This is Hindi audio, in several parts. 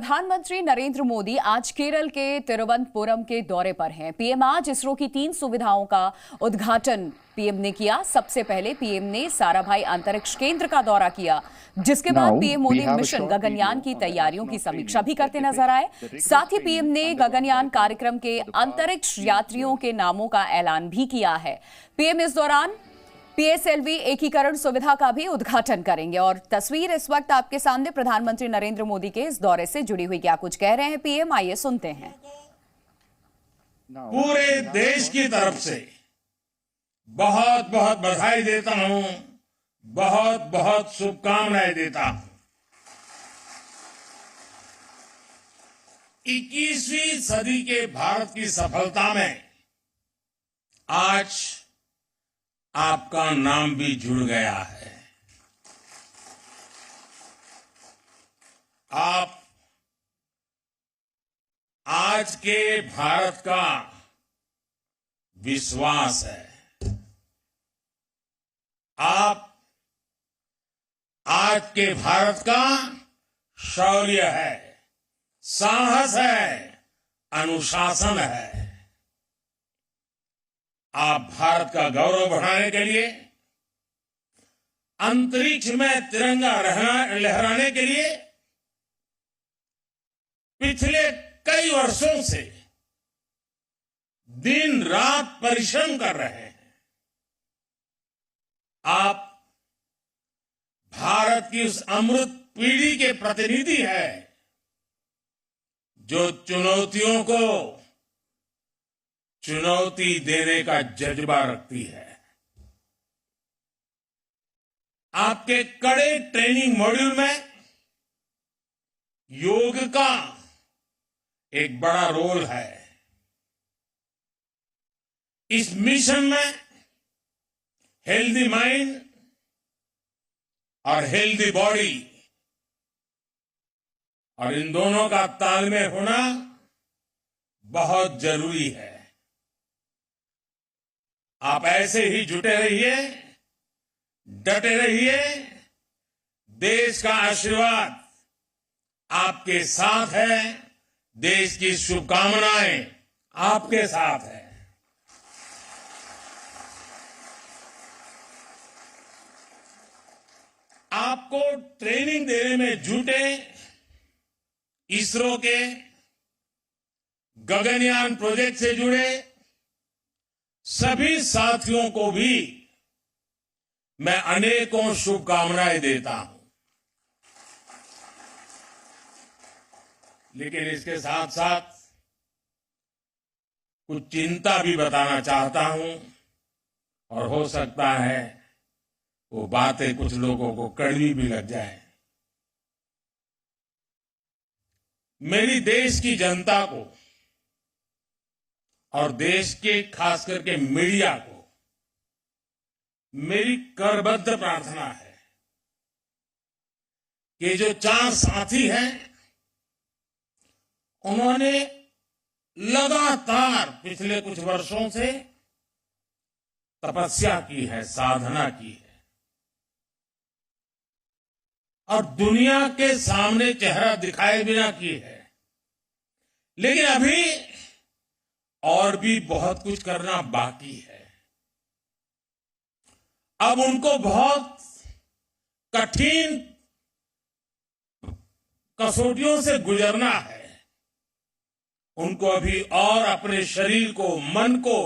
प्रधानमंत्री नरेंद्र मोदी आज केरल के तिरुवनंतपुरम के दौरे पर हैं। पीएम आज इसरो की 3 सुविधाओं का उद्घाटन पीएम ने किया। सबसे पहले पीएम ने साराभाई अंतरिक्ष केंद्र का दौरा किया, जिसके बाद पीएम मोदी मिशन गगनयान की तैयारियों की समीक्षा भी करते नजर आए। साथ ही पीएम ने गगनयान कार्यक्रम के अंतरिक्ष यात्रियों के नामों का ऐलान भी किया है। पीएम इस दौरान पीएसएलवी एकीकरण सुविधा का भी उद्घाटन करेंगे। और तस्वीर इस वक्त आपके सामने प्रधानमंत्री नरेंद्र मोदी के इस दौरे से जुड़ी हुई। क्या कुछ कह रहे हैं पीएम, आइए सुनते हैं। पूरे देश की तरफ से बहुत बहुत बधाई देता हूं, बहुत बहुत शुभकामनाएं देता हूं। 21वीं सदी के भारत की सफलता में आज आपका नाम भी जुड़ गया है। आप आज के भारत का विश्वास है। आप आज के भारत का शौर्य है, साहस है, अनुशासन है। आप भारत का गौरव बढ़ाने के लिए, अंतरिक्ष में तिरंगा लहराने के लिए पिछले कई वर्षों से दिन रात परिश्रम कर रहे हैं। आप भारत की उस अमृत पीढ़ी के प्रतिनिधि हैं जो चुनौतियों को चुनौती देने का जज्बा रखती है। आपके कड़े ट्रेनिंग मॉड्यूल में योग का एक बड़ा रोल है। इस मिशन में हेल्दी माइंड और हेल्दी बॉडी और इन दोनों का तालमेल होना बहुत जरूरी है। आप ऐसे ही जुटे रहिए, डटे रहिए। देश का आशीर्वाद आपके साथ है, देश की शुभकामनाएं आपके साथ है। आपको ट्रेनिंग देने में जुटे इसरो के गगनयान प्रोजेक्ट से जुड़े सभी साथियों को भी मैं अनेकों शुभकामनाएं देता हूं। लेकिन इसके साथ साथ कुछ चिंता भी बताना चाहता हूं, और हो सकता है वो बातें कुछ लोगों को कड़वी भी लग जाए। मेरी देश की जनता को और देश के खास करके मीडिया को मेरी करबद्ध प्रार्थना है कि जो 4 साथी हैं उन्होंने लगातार पिछले कुछ वर्षों से तपस्या की है, साधना की है, और दुनिया के सामने चेहरा दिखाए बिना की है। लेकिन अभी और भी बहुत कुछ करना बाकी है। अब उनको बहुत कठिन कसौटियों से गुजरना है। उनको अभी और अपने शरीर को, मन को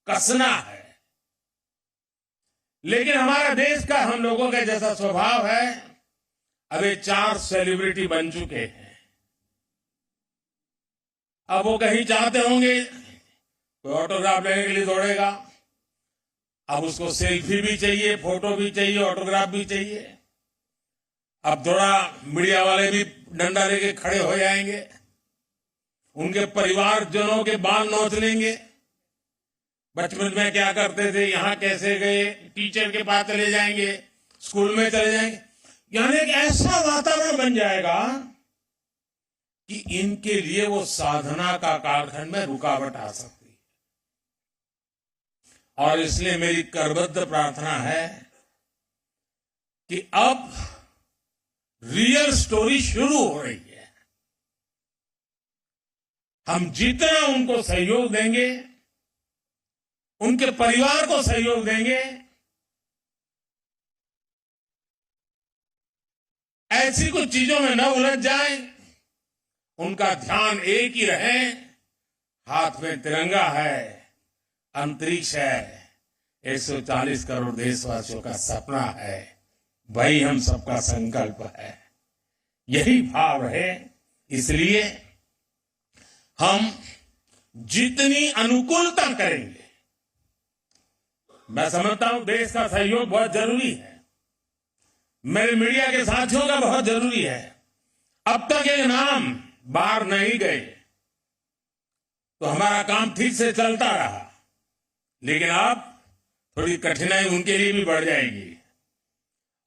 कसना है। लेकिन हमारा देश का, हम लोगों का जैसा स्वभाव है, अभी 4 सेलिब्रिटी बन चुके हैं। अब वो कहीं चाहते होंगे, कोई ऑटोग्राफ लेने के लिए दौड़ेगा। अब उसको सेल्फी भी चाहिए, फोटो भी चाहिए, ऑटोग्राफ भी चाहिए। अब थोड़ा मीडिया वाले भी डंडा लेके खड़े हो जाएंगे, उनके परिवारजनों के बाल नोच लेंगे। बचपन में क्या करते थे, यहां कैसे गए, टीचर के पास चले जाएंगे, स्कूल में चले जाएंगे। यानी एक ऐसा वातावरण बन जाएगा कि इनके लिए वो साधना का कालखंड में रुकावट आ सकती है। और इसलिए मेरी करबद्ध प्रार्थना है कि अब रियल स्टोरी शुरू हो रही है। हम जितना उनको सहयोग देंगे, उनके परिवार को सहयोग देंगे, ऐसी कुछ चीजों में न उलझ जाए, उनका ध्यान एक ही रहे, हाथ में तिरंगा है, अंतरिक्ष है, 140 करोड़ देशवासियों का सपना है, वही हम सबका संकल्प है, यही भाव रहे। इसलिए हम जितनी अनुकूलता करेंगे, मैं समझता हूं देश का सहयोग बहुत जरूरी है, मेरे मीडिया के साथियों का बहुत जरूरी है। अब तक ये नाम बाहर नहीं गए तो हमारा काम ठीक से चलता रहा, लेकिन अब थोड़ी कठिनाई उनके लिए भी बढ़ जाएगी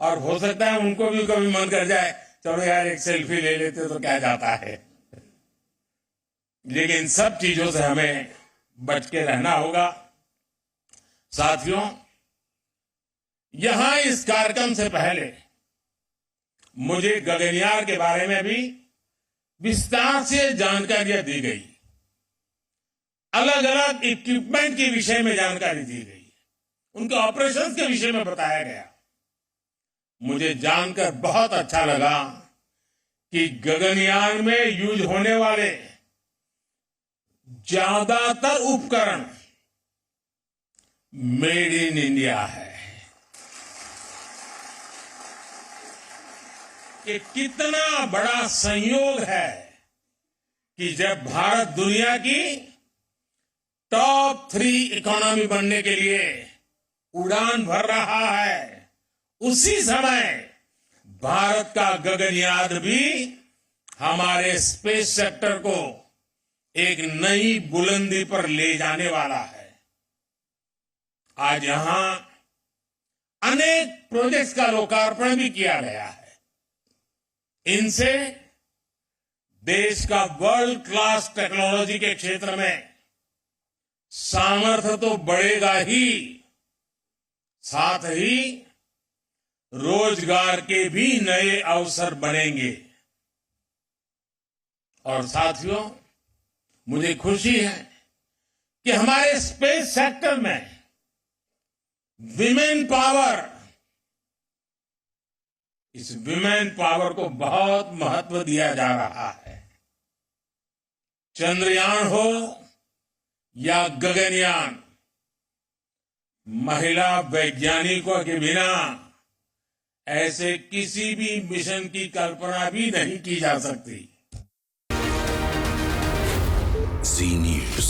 और हो सकता है उनको भी कभी मन कर जाए, चलो यार एक सेल्फी ले लेते तो क्या जाता है। लेकिन सब चीजों से हमें बच के रहना होगा। साथियों, यहां इस कार्यक्रम से पहले मुझे गगनयान के बारे में भी विस्तार से जानकारियां दी गई, अलग अलग इक्विपमेंट के विषय में जानकारी दी गई, उनके ऑपरेशंस के विषय में बताया गया। मुझे जानकर बहुत अच्छा लगा कि गगनयान में यूज होने वाले ज्यादातर उपकरण मेड इन इंडिया है। कि कितना बड़ा संयोग है कि जब भारत दुनिया की टॉप 3 इकोनॉमी बनने के लिए उड़ान भर रहा है, उसी समय भारत का गगनयान भी हमारे स्पेस सेक्टर को एक नई बुलंदी पर ले जाने वाला है। आज यहां अनेक प्रोजेक्ट्स का लोकार्पण भी किया गया है। इनसे देश का वर्ल्ड क्लास टेक्नोलॉजी के क्षेत्र में सामर्थ्य तो बढ़ेगा ही, साथ ही रोजगार के भी नए अवसर बनेंगे। और साथियों, मुझे खुशी है कि हमारे स्पेस सेक्टर में विमेन पावर, इस विमेन पावर को बहुत महत्व दिया जा रहा है। चंद्रयान हो या गगनयान, महिला वैज्ञानिकों के बिना ऐसे किसी भी मिशन की कल्पना भी नहीं की जा सकती। Zee News.